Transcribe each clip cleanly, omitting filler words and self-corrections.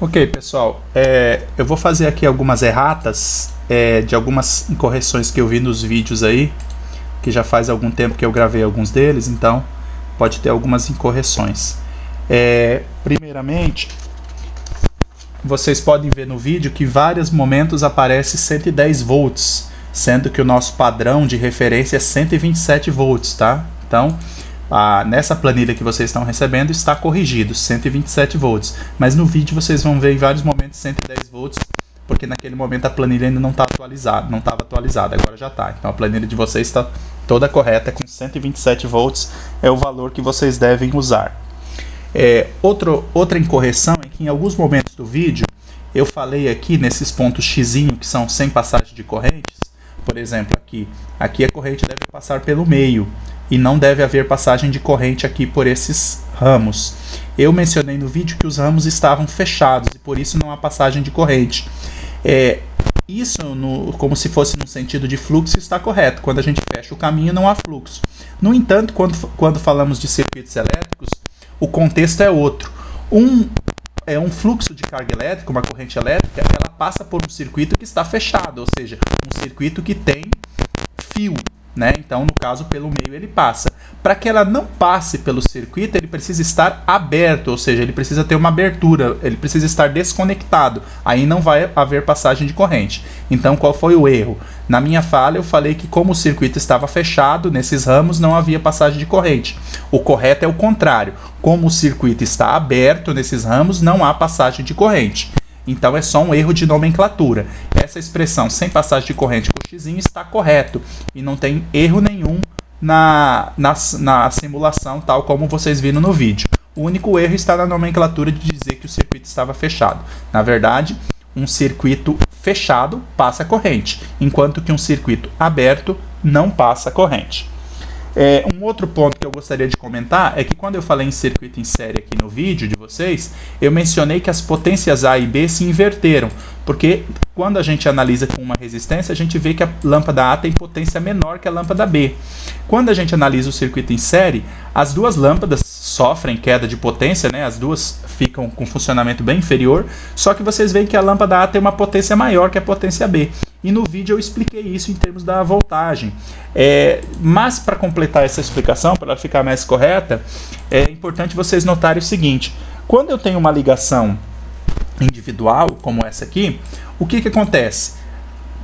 Ok, pessoal, eu vou fazer aqui algumas erratas de algumas incorreções que eu vi nos vídeos aí, que já faz algum tempo que eu gravei alguns deles, então pode ter algumas incorreções. Primeiramente, vocês podem ver no vídeo que em vários momentos aparece 110 volts, sendo que o nosso padrão de referência é 127 volts, tá? Então, nessa planilha que vocês estão recebendo está corrigido, 127 volts. Mas no vídeo vocês vão ver em vários momentos 110 volts, porque naquele momento a planilha ainda não está atualizada, não estava atualizada, agora já está. Então a planilha de vocês está toda correta, com 127 volts é o valor que vocês devem usar. Outra incorreção é que em alguns momentos do vídeo eu falei aqui nesses pontos X que são sem passagem de correntes. Por exemplo, aqui a corrente deve passar pelo meio e não deve haver passagem de corrente aqui por esses ramos. Eu mencionei no vídeo que os ramos estavam fechados e por isso não há passagem de corrente. Isso, como se fosse no sentido de fluxo, está correto. Quando a gente fecha o caminho, não há fluxo. No entanto, quando falamos de circuitos elétricos, o contexto é outro. Um fluxo de carga elétrica, uma corrente elétrica, ela passa por um circuito que está fechado, ou seja, um circuito que tem fio, né? Então, no caso, pelo meio ele passa. Para que ela não passe pelo circuito, ele precisa estar aberto, ou seja, ele precisa ter uma abertura, ele precisa estar desconectado. Aí não vai haver passagem de corrente. Então, qual foi o erro? Na minha fala, eu falei que como o circuito estava fechado, nesses ramos não havia passagem de corrente. O correto é o contrário. Como o circuito está aberto nesses ramos, não há passagem de corrente. Então é só um erro de nomenclatura. Essa expressão sem passagem de corrente com X está correto e não tem erro nenhum na simulação, tal como vocês viram no vídeo. O único erro está na nomenclatura de dizer que o circuito estava fechado. Na verdade, um circuito fechado passa corrente, enquanto que um circuito aberto não passa corrente. Um outro ponto que eu gostaria de comentar é que quando eu falei em circuito em série aqui no vídeo de vocês, eu mencionei que as potências A e B se inverteram, porque quando a gente analisa com uma resistência, a gente vê que a lâmpada A tem potência menor que a lâmpada B. Quando a gente analisa o circuito em série, as duas lâmpadas sofrem queda de potência, né? As duas ficam com funcionamento bem inferior, só que vocês veem que a lâmpada A tem uma potência maior que a potência B. E no vídeo eu expliquei isso em termos da voltagem. Mas para completar essa explicação, para ela ficar mais correta, é importante vocês notarem o seguinte: quando eu tenho uma ligação individual, como essa aqui, o que acontece?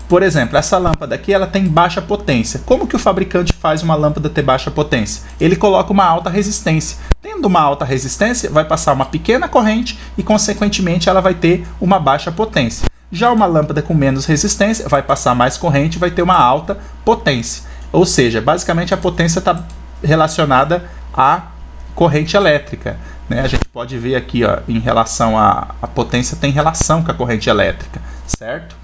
Por exemplo, essa lâmpada aqui ela tem baixa potência. Como que o fabricante faz uma lâmpada ter baixa potência? Ele coloca uma alta resistência. Tendo uma alta resistência, vai passar uma pequena corrente e, consequentemente, ela vai ter uma baixa potência. Já uma lâmpada com menos resistência vai passar mais corrente e vai ter uma alta potência. Ou seja, basicamente a potência está relacionada à corrente elétrica, né? A gente pode ver aqui, ó, em relação à potência, tem relação com a corrente elétrica, certo?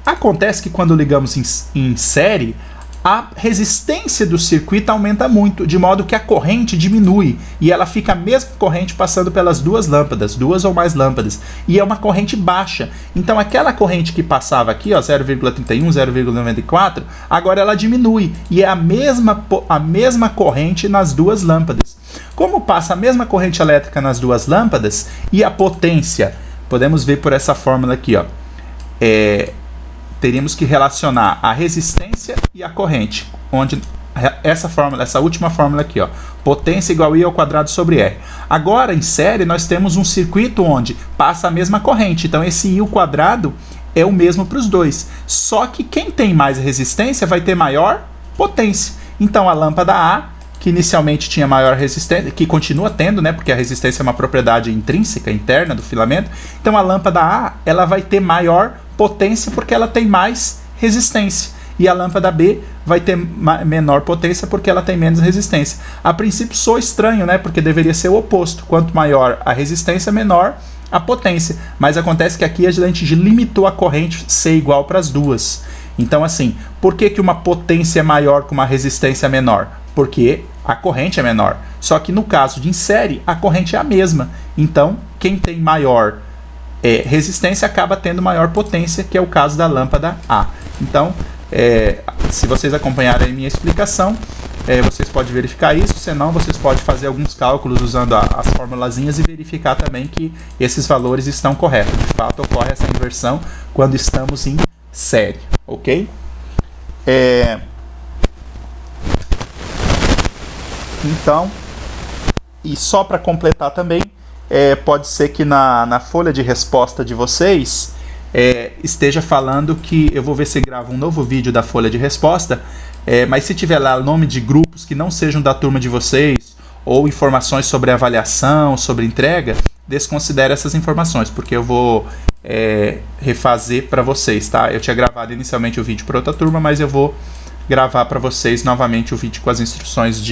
Acontece que quando ligamos em série, a resistência do circuito aumenta muito, de modo que a corrente diminui e ela fica a mesma corrente passando pelas duas lâmpadas, duas ou mais lâmpadas, e é uma corrente baixa. Então aquela corrente que passava aqui, 0,31, 0,94, agora ela diminui e é a mesma corrente nas duas lâmpadas. Como passa a mesma corrente elétrica nas duas lâmpadas e a potência, podemos ver por essa fórmula aqui, ó, teríamos que relacionar a resistência e a corrente, onde essa última fórmula aqui, ó, potência igual I ao quadrado sobre R. Agora, em série, nós temos um circuito onde passa a mesma corrente, então esse I ao quadrado é o mesmo para os dois. Só que quem tem mais resistência vai ter maior potência. Então a lâmpada A, que inicialmente tinha maior resistência, que continua tendo, né, porque a resistência é uma propriedade intrínseca, interna do filamento, então a lâmpada A ela vai ter maior potência porque ela tem mais resistência. E a lâmpada B vai ter menor potência porque ela tem menos resistência. A princípio soa estranho, né? Porque deveria ser o oposto. Quanto maior a resistência, menor a potência. Mas acontece que aqui a gente limitou a corrente ser igual para as duas. Então, assim, por que uma potência é maior com uma resistência menor? Porque a corrente é menor. Só que no caso de em série, a corrente é a mesma. Então, quem tem maior resistência acaba tendo maior potência, que é o caso da lâmpada A. Então, se vocês acompanharem a minha explicação, vocês podem verificar isso, senão vocês podem fazer alguns cálculos usando as formulazinhas e verificar também que esses valores estão corretos. De fato, ocorre essa inversão quando estamos em série, ok? Então, e só para completar também, pode ser que na folha de resposta de vocês esteja falando que, eu vou ver se gravo um novo vídeo da folha de resposta, mas se tiver lá nome de grupos que não sejam da turma de vocês, ou informações sobre avaliação, sobre entrega, desconsidere essas informações, porque eu vou refazer para vocês, tá? Eu tinha gravado inicialmente o vídeo para outra turma, mas eu vou gravar para vocês novamente o vídeo com as instruções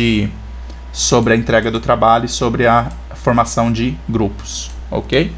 sobre a entrega do trabalho e sobre a formação de grupos, ok?